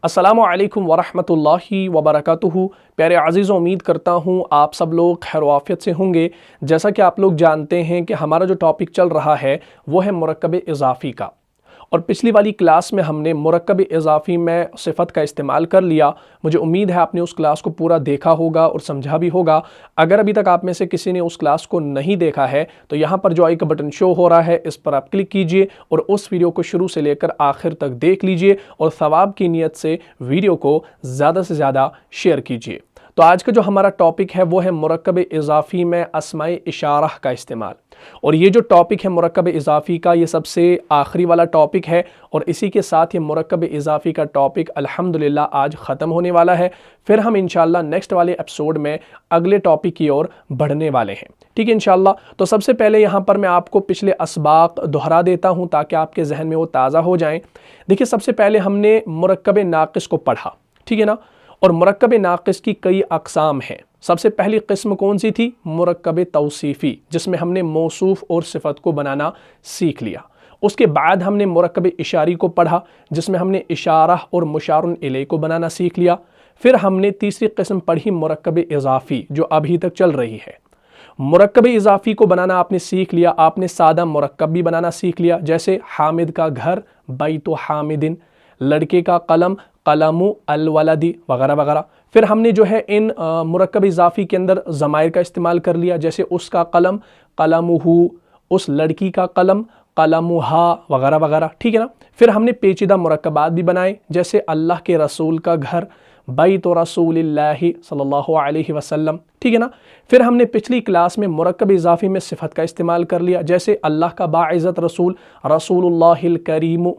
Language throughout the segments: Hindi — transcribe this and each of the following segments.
अस्सलामु अलैकुम वरहमतुल्लाहि वबरकातुहू। प्यारे अज़ीज़ों, उम्मीद करता हूँ आप सब लोग खैर वाफ़ियत से होंगे। जैसा कि आप लोग जानते हैं कि हमारा जो टॉपिक चल रहा है वो है मुरक्कब इज़ाफ़ी का, और पिछली वाली क्लास में हमने मुरक्कब इज़ाफ़ी में सिफ़त का इस्तेमाल कर लिया। मुझे उम्मीद है आपने उस क्लास को पूरा देखा होगा और समझा भी होगा। अगर अभी तक आप में से किसी ने उस क्लास को नहीं देखा है तो यहाँ पर जो आई का बटन शो हो रहा है इस पर आप क्लिक कीजिए और उस वीडियो को शुरू से लेकर आखिर तक देख लीजिए और सवाब की नीयत से वीडियो को ज़्यादा से ज़्यादा शेयर कीजिए। तो आज का जो हमारा टॉपिक है वो है मुरक्कब इज़ाफ़ी में अस्माए इशारा का इस्तेमाल। और ये जो टॉपिक है मुरक्कब इज़ाफ़ी का, ये सबसे आखिरी वाला टॉपिक है और इसी के साथ ये मुरक्कब इज़ाफ़ी का टॉपिक अल्हम्दुलिल्लाह आज ख़त्म होने वाला है। फिर हम इंशाअल्लाह नेक्स्ट वाले एपिसोड में अगले टॉपिक की ओर बढ़ने वाले हैं, ठीक है इंशाअल्लाह। तो सबसे पहले यहाँ पर मैं आपको पिछले असबाक दोहरा देता हूँ ताकि आपके जहन में वो ताज़ा हो जाएँ। देखिए, सबसे पहले हमने मुरक्कब नाक़िस को पढ़ा, ठीक है ना, और मुरक्कब नाक़िस की कई अक़साम हैं। सबसे पहली किस्म कौन सी थी? मुरक्कब तौसीफ़ी, जिसमें हमने मौसूफ़ और सिफ़त को बनाना सीख लिया। उसके बाद हमने मुरक्कब इशारी को पढ़ा जिसमें हमने इशारा और मुशारुन इलैह को बनाना सीख लिया। फिर हमने तीसरी किस्म पढ़ी मुरक्कब इज़ाफ़ी, जो अभी तक चल रही है। मुरक्कब इज़ाफ़ी को बनाना आपने सीख लिया, आपने सादा मुरक्कब भी बनाना सीख लिया, जैसे हामिद का घर बैतु हामिदिन, लड़के का कलम कलमु अलवलदी वगैरह वगैरह। फिर हमने जो है इन मुरक्कब इज़ाफ़ी के अंदर ज़माइर का इस्तेमाल कर लिया, जैसे उसका कलम कलमुहु, उस लड़की का कलम कलमुहा वगैरह वगैरह, ठीक है ना। फिर हमने पेचीदा मुरक्कबात भी बनाए, जैसे अल्लाह के रसूल का घर बैतु रसूलिल्लाहि सल्लल्लाहु अलैहि वसल्लम, ठीक है ना। फिर हमने पिछली क्लास में मुरक्कब इज़ाफ़ी में सिफ़त का इस्तेमाल कर लिया, जैसे अल्लाह का बाइज़्ज़त रसूल रसूलुल्लाहिल करीम,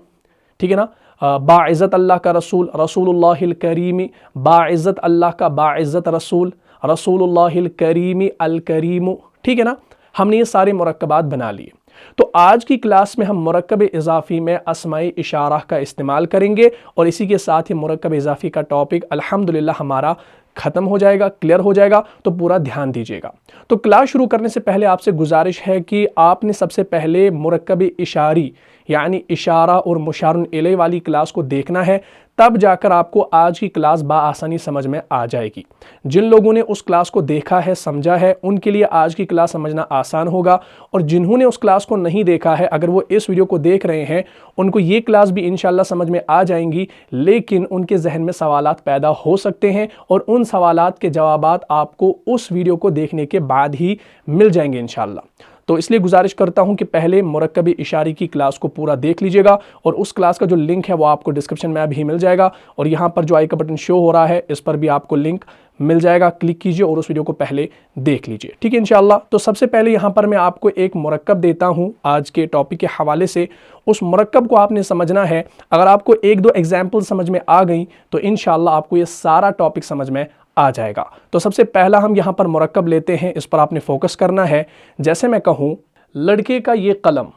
ठीक है ना। बाइज़्ज़त अल्लाह का रसूल रसूलुल्लाहिल करीमी, बाइज़्ज़त अल्लाह का बाइज़्ज़त रसूल रसूलुल्लाहिल करीमी अल करीमु, ठीक है ना। हमने ये सारे मुरक्कबात बना लिए। तो आज की क्लास में हम मुरक्कब इज़ाफ़ी में अस्माए इशारा का इस्तेमाल करेंगे और इसी के साथ ही मुरक्कब इज़ाफ़ी का टॉपिक अल्हम्दुलिल्लाह हमारा ख़त्म हो जाएगा, क्लियर हो जाएगा। तो पूरा ध्यान दीजिएगा। तो क्लास शुरू करने से पहले आपसे गुजारिश है कि आपने सबसे पहले मुरक्कब इशारी यानी इशारा और मुशारुन इलैह वाली क्लास को देखना है, तब जाकर आपको आज की क्लास बाआसानी समझ में आ जाएगी। जिन लोगों ने उस क्लास को देखा है, समझा है, उनके लिए आज की क्लास समझना आसान होगा, और जिन्होंने उस क्लास को नहीं देखा है, अगर वो इस वीडियो को देख रहे हैं, उनको ये क्लास भी इंशाल्लाह समझ में आ जाएंगी, लेकिन उनके जहन में सवालात पैदा हो सकते हैं और उन सवालात के जवाबात आपको उस वीडियो को देखने के बाद ही मिल जाएंगे इंशाल्लाह। तो इसलिए गुजारिश करता हूं कि पहले मुरक्कब इशारी की क्लास को पूरा देख लीजिएगा और उस क्लास का जो लिंक है वो आपको डिस्क्रिप्शन में अभी मिल जाएगा, और यहाँ पर जो आई का बटन शो हो रहा है इस पर भी आपको लिंक मिल जाएगा। क्लिक कीजिए और उस वीडियो को पहले देख लीजिए, ठीक है इंशाल्लाह। तो सबसे पहले यहाँ पर मैं आपको एक मुरक्कब देता हूँ आज के टॉपिक के हवाले से। उस मुरक्कब को आपने समझना है। अगर आपको एक दो एग्जाम्पल समझ में आ गई तो इंशाल्लाह आपको ये सारा टॉपिक समझ में आ जाएगा। तो सबसे पहला हम यहाँ पर मुरक्कब लेते हैं, इस पर आपने फोकस करना है। जैसे मैं कहूँ लड़के का ये कलम,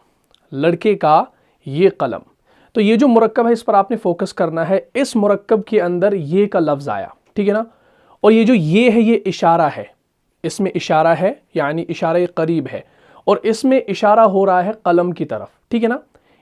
लड़के का ये कलम, तो ये जो मुरक्कब है इस पर आपने फोकस करना है। इस मुरक्कब के अंदर ये का लफ्ज़ आया, ठीक है ना, और ये जो ये है ये इशारा है, इसमें इशारा है यानी इशारा करीब है, और इसमें इशारा हो रहा है कलम की तरफ, ठीक है ना,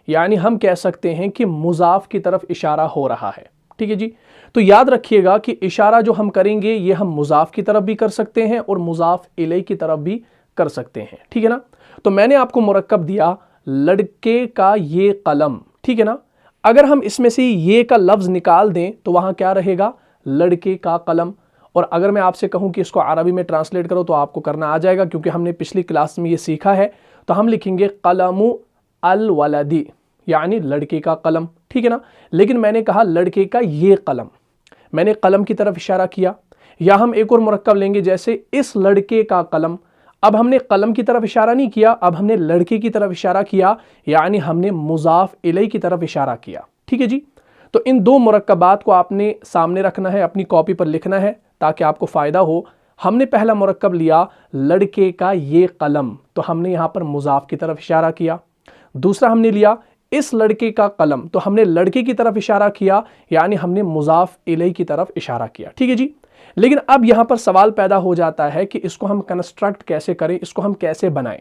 यानी हम कह सकते हैं कि मुज़ाफ की तरफ इशारा हो रहा है, ठीक है जी। तो याद रखिएगा कि इशारा जो हम करेंगे ये हम मुज़ाफ की तरफ भी कर सकते हैं और मुज़ाफ इलैह की तरफ भी कर सकते हैं, ठीक है ना। तो मैंने आपको मुरक्कब दिया लड़के का ये कलम, ठीक है ना। अगर हम इसमें से ये का लफ्ज़ निकाल दें तो वहाँ क्या रहेगा? लड़के का कलम। और अगर मैं आपसे कहूँ कि इसको अरबी में ट्रांसलेट करो तो आपको करना आ जाएगा, क्योंकि हमने पिछली क्लास में ये सीखा है। तो हम लिखेंगे कलमु अल वलदी यानी लड़के का कलम, ठीक है ना। लेकिन मैंने कहा लड़के का ये कलम, मैंने कलम की तरफ इशारा किया। या हम एक और मुरक्कब लेंगे, जैसे इस लड़के का कलम। अब हमने कलम की तरफ इशारा नहीं किया, अब हमने लड़के की तरफ इशारा किया, यानी हमने मुज़ाफ इलैह की तरफ इशारा किया, ठीक है जी। तो इन दो मुरक्कबात को आपने सामने रखना है, अपनी कॉपी पर लिखना है ताकि आपको फ़ायदा हो। हमने पहला मुरक्कब लिया लड़के का ये कलम, तो हमने यहाँ पर मुज़ाफ की तरफ इशारा किया। दूसरा हमने लिया इस लड़के का कलम, तो हमने लड़के की तरफ इशारा किया, यानी हमने मुज़ाफ इलैह की तरफ इशारा किया, ठीक है जी। लेकिन अब यहाँ पर सवाल पैदा हो जाता है कि इसको हम कंस्ट्रक्ट कैसे करें, इसको हम कैसे बनाएं।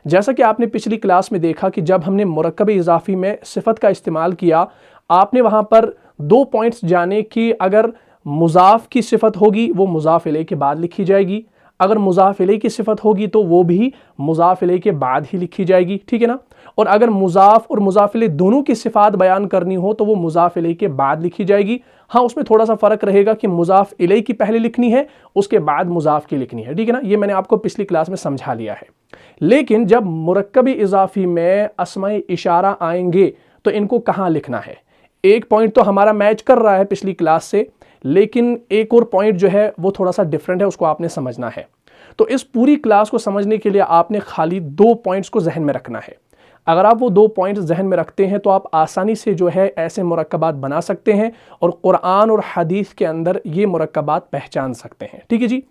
जैसा कि आपने पिछली क्लास में देखा कि जब हमने मुरक्कब इज़ाफ़ी में सिफ़त का इस्तेमाल किया, आपने वहाँ पर 2 पॉइंट्स जाने कि अगर मुजाफ की सिफत होगी वो मुजाफ इलैह के बाद लिखी जाएगी, अगर मुजाफ इलैह की सिफत होगी तो वो भी मुजाफ इलैह के बाद ही लिखी जाएगी, ठीक है ना। और अगर मुजाफ और मुजाफ इलैह दोनों की सिफात बयान करनी हो तो वो मुजाफ इलैह के बाद लिखी जाएगी। हाँ, उसमें थोड़ा सा फर्क रहेगा कि मुजाफ इलैह की पहले लिखनी है, उसके बाद मुजाफ की लिखनी है, ठीक है ना। ये मैंने आपको पिछली क्लास में समझा लिया है। लेकिन जब मुरक्कब इजाफी में अस्माए इशारा आएंगे तो इनको कहाँ लिखना है? एक पॉइंट तो हमारा मैच कर रहा है पिछली क्लास से, लेकिन एक और पॉइंट जो है वो थोड़ा सा डिफरेंट है, उसको आपने समझना है। तो इस पूरी क्लास को समझने के लिए आपने खाली 2 पॉइंट्स को जहन में रखना है। अगर आप वो 2 पॉइंट्स जहन में रखते हैं तो आप आसानी से जो है ऐसे मुरक्कबात बना सकते हैं और कुरान और हदीस के अंदर ये मुरक्कबात पहचान सकते हैं, ठीक है जी।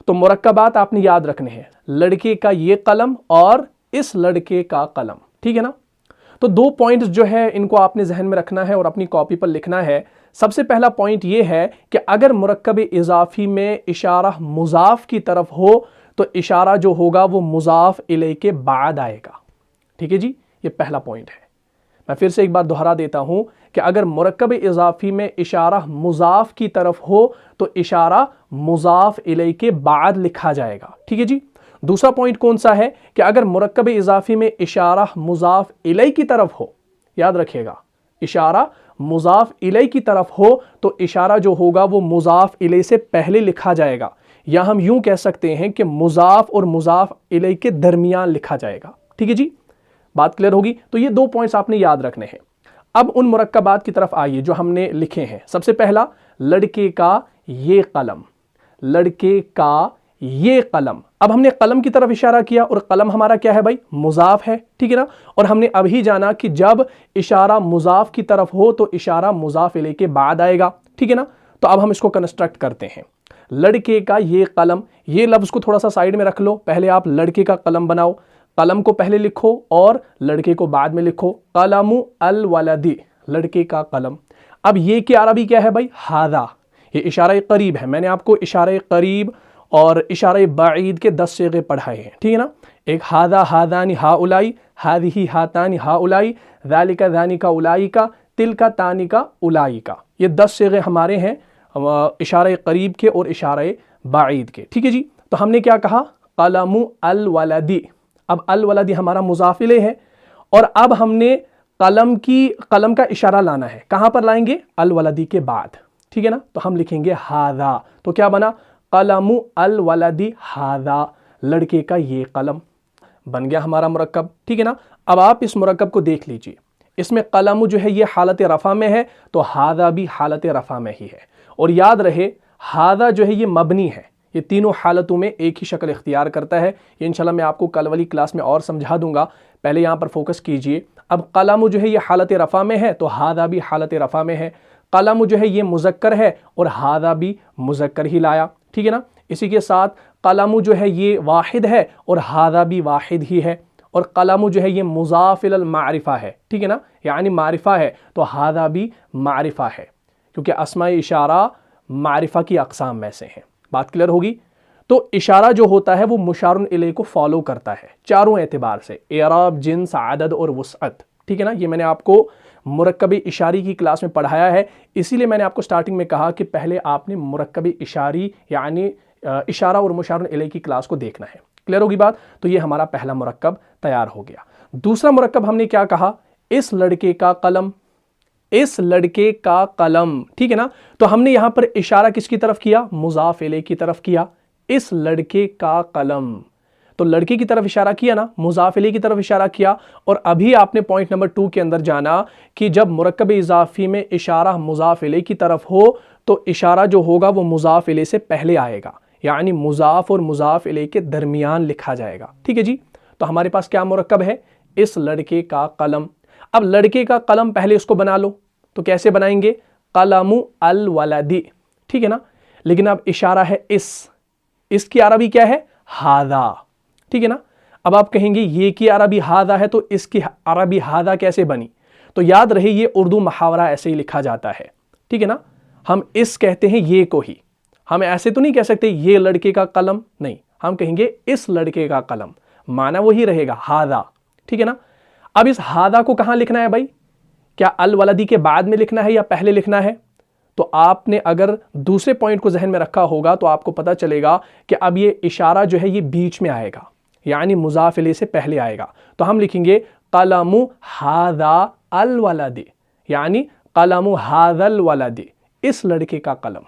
तो मुरक्कबात आपने याद रखने हैं, लड़के का ये कलम और इस लड़के का कलम, ठीक है ना। तो 2 पॉइंट्स जो है इनको आपने जहन में रखना है और अपनी कॉपी पर लिखना है। सबसे पहला पॉइंट ये है कि अगर मुरक्कब इजाफी में इशारा मुजाफ की तरफ हो तो इशारा जो होगा वो मुजाफ इलैह के बाद आएगा, ठीक है जी। ये पहला पॉइंट है। मैं फिर से एक बार दोहरा देता हूं कि अगर मुरक्कब इजाफी में इशारा मुजाफ की तरफ हो तो इशारा मुजाफ इलैह के बाद लिखा जाएगा, ठीक है जी। दूसरा पॉइंट कौन सा है कि अगर मुरक्कब इजाफी में इशारा मुजाफ इलैह की तरफ हो, याद रखिएगा, इशारा मुजाफ इलैह की तरफ हो तो इशारा जो होगा वो मुजाफ इलैह से पहले लिखा जाएगा, या हम यूं कह सकते हैं कि मुजाफ और मुजाफ इलैह के दरमियान लिखा जाएगा, ठीक है जी। बात क्लियर होगी। तो ये 2 पॉइंट्स आपने याद रखने हैं। अब उन मुरक्कबात की तरफ आइए जो हमने लिखे हैं। सबसे पहला, लड़के का ये कलम, लड़के का ये कलम। अब हमने कलम की तरफ इशारा किया और कलम हमारा क्या है भाई? मुजाफ है, ठीक है ना। और हमने अभी जाना कि जब इशारा मुजाफ की तरफ हो तो इशारा मुजाफ इलैह के बाद आएगा, ठीक है ना। तो अब हम इसको कंस्ट्रक्ट करते हैं। लड़के का ये कलम, ये लफ्ज को थोड़ा सा साइड में रख लो। पहले आप लड़के का कलम बनाओ, कलम को पहले लिखो और लड़के को बाद में लिखो। कलमु अल वलदी, लड़के का कलम। अब ये की अरबी क्या है भाई? हादा। ये इशारा करीब है। मैंने आपको इशारा करीब और इशारा बाईद के 10 सीगे पढ़ाए हैं, ठीक है ना। एक हादा हादानी हाउलाई, हादिही हातानी हाउलाई, ज़ालिका ज़ानिका उलाइका, तिलका तानिका उलाइका। ये 10 सीगे हमारे हैं इशारा करीब के और इशारा बाईद के, ठीक है जी। तो हमने क्या कहा? कलमु अल वलदी। अब अल वलदी हमारा मुज़ाफ इलैह है और अब हमने कलम का इशारा लाना है। कहां पर लाएंगे? अल वलदी के बाद, ठीक है ना। तो हम लिखेंगे हादा। तो क्या बना? कलमु अल वलदी हादा, लड़के का ये कलम बन गया हमारा मुरक्कब, ठीक है ना। अब आप इस मुरक्कब को देख लीजिए, इसमें कलमु जो है ये हालत रफ़ा में है तो हादा भी हालत रफ़ा में ही है। और याद रहे हादा जो है ये मबनी है, ये तीनों हालतों में एक ही शक्ल इख्तियार करता है। ये इंशाल्लाह मैं आपको कल वाली क्लास में और समझा दूंगा, पहले यहाँ पर फोकस कीजिए। अब कलमु जो है ये हालत रफ़ा में है तो हादा भी हालत रफ़ा में है। कलमु जो है ये मुज़क्कर है और हादा भी मुज़क्कर ही लाया, ठीक है ना। इसी के साथ कलमु जो है ये वाहिद है और हादा भी वाहिद ही है। और कलमु जो है ये मुज़ाफ़ इलल मारिफ़ा है, ठीक है ना, यानी मारिफ़ा है तो हादा भी मारिफ़ा है, क्योंकि अस्माए इशारा मारिफ़ा की अक़साम में से हैं। बात क्लियर होगी। तो इशारा जो होता है वो मुशारुन इलैह को फॉलो करता है चारों एतबार से, एराब, जिन्स, आदद और वुसअत, ठीक है ना। ये मैंने आपको मुरक्कब इशारी की क्लास में पढ़ाया है, इसीलिए मैंने आपको स्टार्टिंग में कहा कि पहले आपने मुरक्कब इशारी यानी इशारा और मुशारुन इलैह की क्लास को देखना है। क्लियर होगी बात। तो ये हमारा पहला मुरक्कब तैयार हो गया। दूसरा मुरक्कब हमने क्या कहा? इस लड़के का कलम, इस लड़के का कलम, ठीक है ना। तो हमने यहां पर इशारा किसकी तरफ किया? मुजाफ इलैह की तरफ किया। इस लड़के का कलम, तो लड़के की तरफ इशारा किया ना, मुजाफ इलैह की तरफ इशारा किया। और अभी आपने पॉइंट नंबर 2 के अंदर जाना कि जब मुरक्कब इजाफी में इशारा मुजाफ इलैह की तरफ हो तो इशारा जो होगा वो मुजाफ इलैह से पहले आएगा, यानी मुजाफ और मुजाफ इलैह के दरमियान लिखा जाएगा, ठीक है जी। तो हमारे पास क्या मुरक्कब है? इस लड़के का कलम। अब लड़के का कलम पहले इसको बना लो, तो कैसे बनाएंगे? कलमु अल वलदी, ठीक है ना। लेकिन अब इशारा है इसकी अरबी क्या है? हादा, ठीक है ना। अब आप कहेंगे ये की अरबी हादा है तो इसकी अरबी हादा कैसे बनी? तो याद रहे ये उर्दू मुहावरा ऐसे ही लिखा जाता है, ठीक है ना। हम इस कहते हैं ये को ही, हम ऐसे तो नहीं कह सकते ये लड़के का कलम, नहीं, हम कहेंगे इस लड़के का कलम, माना वही रहेगा हादा, ठीक है ना। अब इस हादा को कहां लिखना है भाई? क्या अल वलदी के बाद में लिखना है या पहले लिखना है? तो आपने अगर दूसरे पॉइंट को जहन में रखा होगा तो आपको पता चलेगा कि अब ये इशारा जो है ये बीच में आएगा, यानी मुज़ाफ़ इलैह से पहले आएगा। तो हम लिखेंगे क़लमु हाज़ा अल वलदी, यानी क़लमु हाज़ल वलदी, इस लड़के का कलम।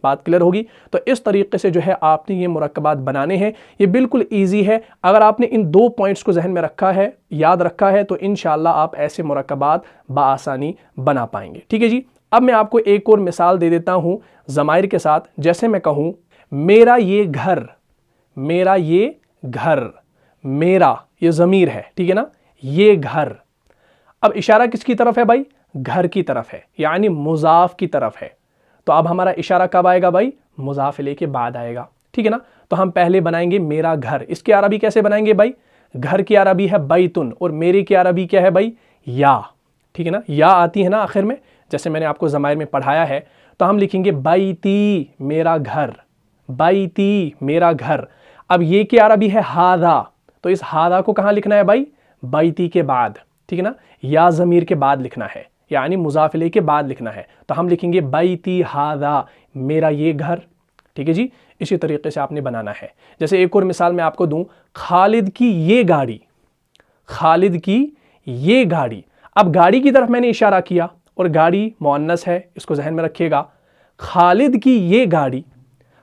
बात क्लियर होगी? तो इस तरीके से जो है आपने ये मुरक्कबात बनाने हैं। ये बिल्कुल ईजी है। अगर आपने इन 2 पॉइंट्स को जहन में रखा है, याद रखा है, तो इंशाअल्लाह आप ऐसे मुरक्कबात बआसानी बना पाएंगे। ठीक है जी। अब मैं आपको एक और मिसाल दे देता हूं ज़माइर के साथ। जैसे मैं कहूं मेरा ये घर, मेरा ये घर, मेरा ये ज़मीर है, ठीक है ना, ये घर। अब इशारा किसकी तरफ है भाई? घर की तरफ है, यानी मुज़ाफ़ की तरफ है। तो अब हमारा इशारा कब आएगा भाई? मुज़ाफ़ इलैह के बाद आएगा, ठीक है ना। तो हम पहले बनाएंगे मेरा घर। इसकी अरबी कैसे बनाएंगे भाई? घर की अरबी है बैतुन और मेरे की अरबी क्या है भाई? या, ठीक है ना, या आती है ना आखिर में, जैसे मैंने आपको ज़माइर में पढ़ाया है। तो हम लिखेंगे बैती, मेरा घर, बैती, मेरा घर। अब ये की अरबी है हादा, तो इस हादा को कहाँ लिखना है भाई? बैती के बाद, ठीक है ना, या ज़मीर के बाद लिखना है, यानी मुज़ाफ़ इलैह के बाद लिखना है। तो हम लिखेंगे बैती हादा, मेरा ये घर। ठीक है जी। इसी तरीके से आपने बनाना है। जैसे एक और मिसाल मैं आपको दूं, खालिद की ये गाड़ी, खालिद की ये गाड़ी। अब गाड़ी की तरफ मैंने इशारा किया और गाड़ी मुअन्नस है, इसको जहन में रखिएगा। खालिद की ये गाड़ी,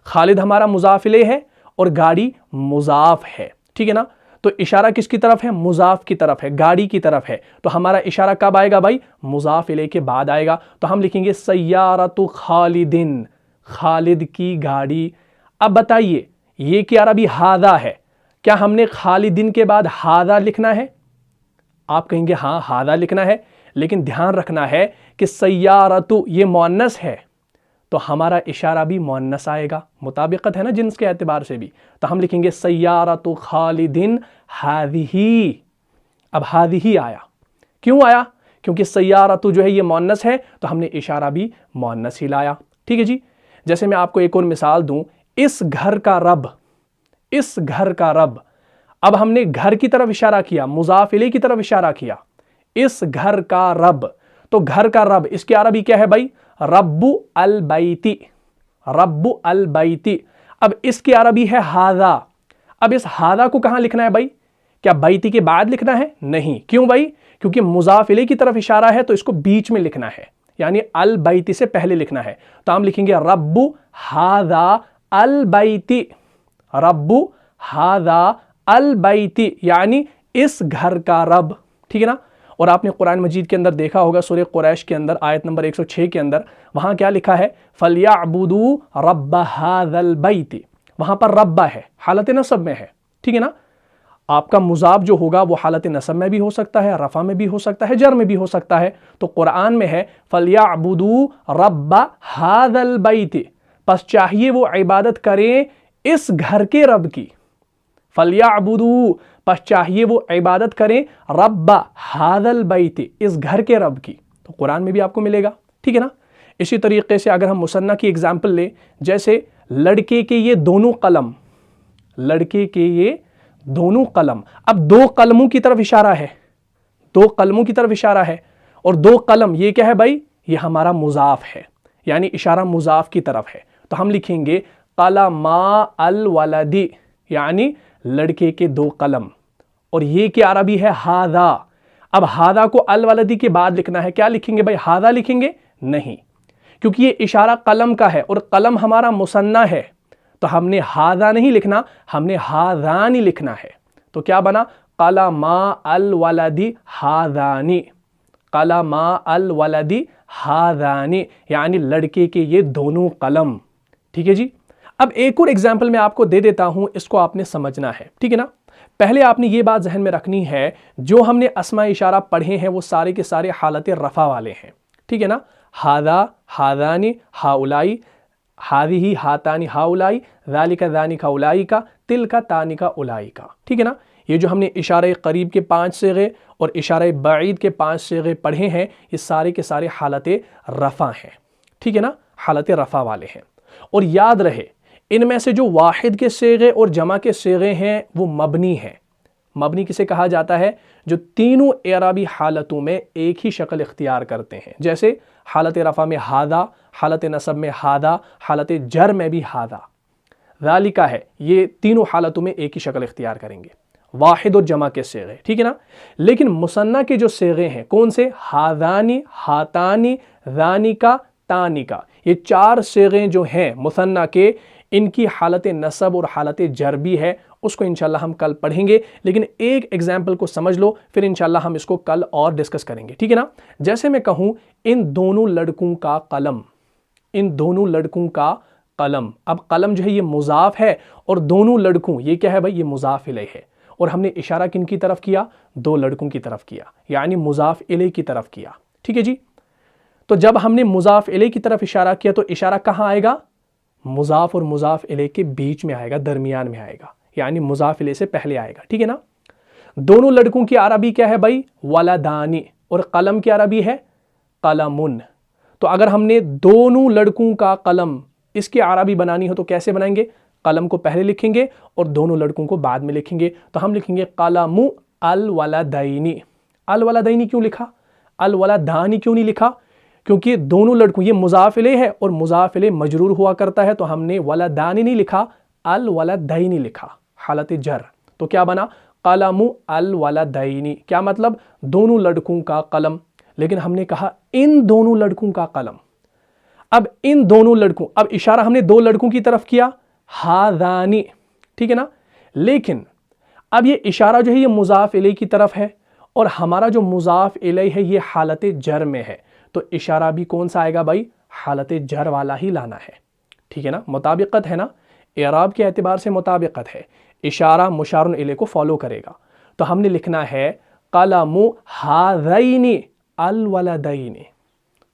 खालिद हमारा मुज़ाफ़ इलैह है और गाड़ी मुज़ाफ़ है, ठीक है ना। तो इशारा किसकी तरफ है? मुज़ाफ़ की तरफ है, गाड़ी की तरफ है। तो हमारा इशारा कब आएगा भाई? मुज़ाफ़ इलैह के बाद आएगा। तो हम लिखेंगे सय्यारतु खालिदिन, खालिद की गाड़ी। अब बताइए ये की अरबी हादा है, क्या हमने खालिदिन के बाद हादा लिखना है? आप कहेंगे हाँ हादा लिखना है, लेकिन ध्यान रखना है कि सय्यारतु ये मुअन्नस है, तो हमारा इशारा भी मुअन्नस आएगा, मुताबिकत है ना जिन्स के एतबार से भी। तो हम लिखेंगे सय्यारतु खालिदिन हादिही। अब हादिही आया, क्यों आया? क्योंकि सय्यारतु जो है ये मुअन्नस है, तो हमने इशारा भी मुअन्नस ही लाया। ठीक है जी। जैसे मैं आपको एक और मिसाल दूं, इस घर का रब, इस घर का रब। अब हमने घर की तरफ इशारा किया, मुज़ाफ़ इलैह की तरफ इशारा किया, इस घर का रब। तो घर का रब, इसकी अरबी क्या है भाई? रब्बु अल बैती, रब्बु अल बैती। अब इसकी अरबी है हादा। अब इस हादा को कहां लिखना है भाई? क्या बैती के बाद लिखना है? नहीं। क्यों भाई? क्योंकि मुज़ाफ़ इलैह की तरफ इशारा है, तो इसको बीच में लिखना है, यानी अल बैती से पहले लिखना है। तो हम लिखेंगे रब्बु हादा अल बैती, रब्बु हादा अल बैती, यानी इस घर का रब। ठीक है ना। और आपने कुरान मजीद के अंदर देखा होगा, सूरह कुरैश के अंदर आयत नंबर 106 के अंदर, वहां क्या लिखा है? फलयाअबुदू रब्ब हाज़ल बैती। वहां पर रब्बा है, हालत नसब में है, ठीक है ना। आपका मुज़ाफ जो होगा वो हालत नसब में भी हो सकता है, रफ़ा में भी हो सकता है, जर में भी हो सकता है। तो कुरान में है फलयाअबुदू रब्ब हाज़ल बैती, बस चाहिए वो इबादत करें इस घर के रब की। फलयाअबुदू, बस चाहिए वो इबादत करें रब्बा हाज़ल बैती, इस घर के रब की। तो कुरान में भी आपको मिलेगा, ठीक है ना। इसी तरीके से अगर हम मुसन्ना की एग्जाम्पल लें, जैसे लड़के के ये दोनों कलम, लड़के के ये दोनों कलम। अब 2 कलमों की तरफ इशारा है, 2 कलमों की तरफ इशारा है, और 2 कलम ये क्या है भाई? ये हमारा मुज़ाफ है, यानी इशारा मुज़ाफ की तरफ है। तो हम लिखेंगे कलमा अल वलदी, यानी लड़के के 2 कलम। और ये क्या अरबी है? हादा। अब हादा को अल वलदी के बाद लिखना है, क्या लिखेंगे भाई? हादा लिखेंगे? नहीं, क्योंकि ये इशारा कलम का है और कलम हमारा मुसन्ना है, तो हमने हादा नहीं लिखना, हमने हादानी लिखना है। तो क्या बना? कलमा अल वलदी हादानी, कलमा अल वलदी हादानी, यानी लड़के के ये दोनों कलम। ठीक है जी। अब एक और एग्जाम्पल मैं आपको दे देता हूं, इसको आपने समझना है, ठीक है ना। पहले आपने ये बात जहन में रखनी है, जो हमने अस्मा इशारा पढ़े हैं वो सारे के सारे हालत रफ़ा वाले हैं, ठीक है ना। हादा, हादानी, हाउलाई, हादिही, हातानी, हाउलाई, ज़ालिका, ज़ानिका, उलाइका, तिलका, तानिका, उलाइका, ठीक है ना। ये जो हमने इशारे करीब के 5 सीगे और इशारे बाईद के 5 सीगे पढ़े हैं, ये सारे के सारे हालत रफ़ा हैं, ठीक है ना, हालत रफ़ा वाले हैं। और याद रहे, इनमें से जो वाहिद के सीगे और जमा के सीगे हैं वो मबनी हैं, मबनी किसे कहा जाता है? जो तीनों एराबी हालतों में एक ही शक्ल इख्तियार करते हैं, जैसे हालत रफ़ा में हादा, हालत नसब में हादा, हालत जर में भी हादा। ज़ालिका है, ये तीनों हालतों में एक ही शक्ल इख्तियार करेंगे, वाहिद और जमा के सेगे, ठीक है ना। लेकिन मुसन्ना के जो सेगे हैं कौन से? हादानी, हातानी, ज़ानिका, तानिका, ये 4 सेगे जो हैं मुसन्ना के, इनकी हालत नसब और हालत जर भी है, उसको इंशाल्लाह हम कल पढ़ेंगे। लेकिन एक एग्जाम्पल को समझ लो, फिर इंशाल्लाह हम इसको कल और डिस्कस करेंगे, ठीक है ना। जैसे मैं कहूँ इन दोनों लड़कों का कलम, इन दोनों लड़कों का कलम। अब कलम जो है ये मुजाफ है और दोनों लड़कों ये क्या है भाई? ये मुजाफ इलैह है। और हमने इशारा किन की तरफ किया? 2 लड़कों की तरफ किया, यानी मुजाफ इलैह की तरफ किया, ठीक है जी। तो जब हमने मुजाफ इलैह की तरफ इशारा किया तो इशारा कहाँ आएगा? मुजाफ और मुजाफ इलैह के बीच में आएगा, दरमियान में आएगा, यानी मुजाफ इलैह से पहले आएगा, ठीक है ना। दोनों लड़कों की अरबी क्या है भाई? वलदानी। और कलम की अरबी है कलमुन। तो अगर हमने दोनों लड़कों का कलम इसकी अरबी बनानी हो तो कैसे बनाएंगे? कलम को पहले लिखेंगे और दोनों लड़कों को बाद में लिखेंगे। तो हम लिखेंगे कलमु अल वलदैनी। अल वलदैनी क्यों लिखा? अल वलदानी क्यों नहीं लिखा? क्योंकि दोनों लड़कों, ये मुजाफ इलैह है और मुजाफ इलैह मजरूर हुआ करता है, तो हमने वलदानी नहीं लिखा, अल वलदैनी लिखा, हालत जर। तो क्या बना? कलमु अल वलदैनी। क्या मतलब? दोनों लड़कों का कलम। लेकिन हमने कहा इन दोनों लड़कों का कलम। अब इन दोनों लड़कों, अब इशारा हमने 2 लड़कों की तरफ किया, हादानी, ठीक है ना। लेकिन अब ये इशारा जो है ये मुजाफ इलैह की तरफ है और हमारा जो मुजाफ इलैह है ये हालत जर में है, तो इशारा भी कौन सा आएगा भाई? हालत जर वाला ही लाना है, ठीक है ना। मुताबिकत है ना, एराब के एतबार से मुताबिकत है, इशारा मुशारुन इलैह को फॉलो करेगा। तो हमने लिखना है कलमु हादैनी अल वलदैनी,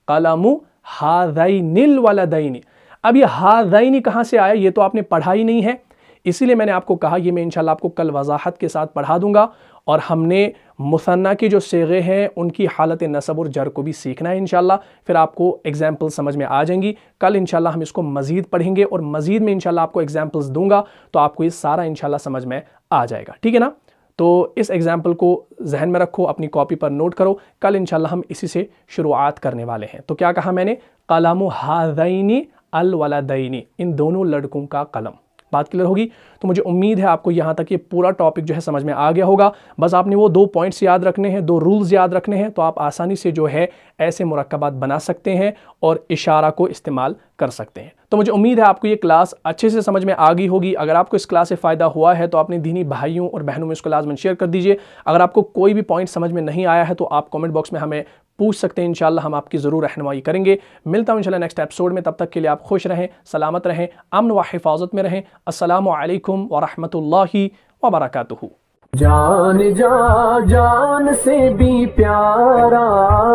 कलमु हादैनिल वलदैनी। अब ये हादैनी कहाँ से आया? ये तो आपने पढ़ा ही नहीं है, इसीलिए मैंने आपको कहा ये मैं इंशाल्लाह आपको कल वजाहत के साथ पढ़ा दूंगा। और हमने मुसन्ना के जो सेगे हैं उनकी हालत नसब और जर को भी सीखना है इंशाल्लाह, फिर आपको एग्जाम्पल समझ में आ जाएंगी। कल इंशाल्लाह हम इसको मज़ीद पढ़ेंगे और मज़ीद में इंशाल्लाह आपको एग्जाम्पल्स दूंगा, तो आपको ये सारा इंशाल्लाह समझ में आ जाएगा, ठीक है ना। तो इस एग्जाम्पल को जहन में रखो, अपनी कॉपी पर नोट करो, कल इंशाल्लाह हम इसी से शुरुआत करने वाले हैं। तो क्या कहा मैंने? कलमु हादैनी अल वलदैनी, इन दोनों लड़कों का कलम। बात क्लियर होगी? तो मुझे उम्मीद है आपको यहाँ तक ये पूरा टॉपिक जो है समझ में आ गया होगा। बस आपने वो 2 पॉइंट्स याद रखने हैं, 2 रूल्स याद रखने हैं, तो आप आसानी से जो है ऐसे मुरक्कबात बना सकते हैं और इशारा को इस्तेमाल कर सकते हैं। तो मुझे उम्मीद है आपको ये क्लास अच्छे से समझ में आ गई होगी। अगर आपको इस क्लास से फ़ायदा हुआ है तो अपने दीनी भाइयों और बहनों में इसको लाज़मन शेयर कर दीजिए। अगर आपको कोई भी पॉइंट समझ में नहीं आया है तो आप कमेंट बॉक्स में हमें पूछ सकते हैं, इंशाल्लाह हम आपकी ज़रूर रहनुमाई करेंगे। मिलता हूँ इंशाल्लाह नेक्स्ट एपिसोड में, तब तक के लिए आप खुश रहें, सलामत रहें, अमन व हिफाजत में रहें। अस्सलामु अलैकुम व रहमतुल्लाहि व बरकातुहू। जान जा जान से भी प्यारा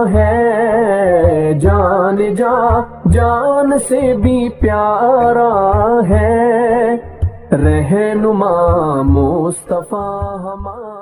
है, जान जा जान से भी प्यारा है, रहनुमा मुस्तफा हमारा।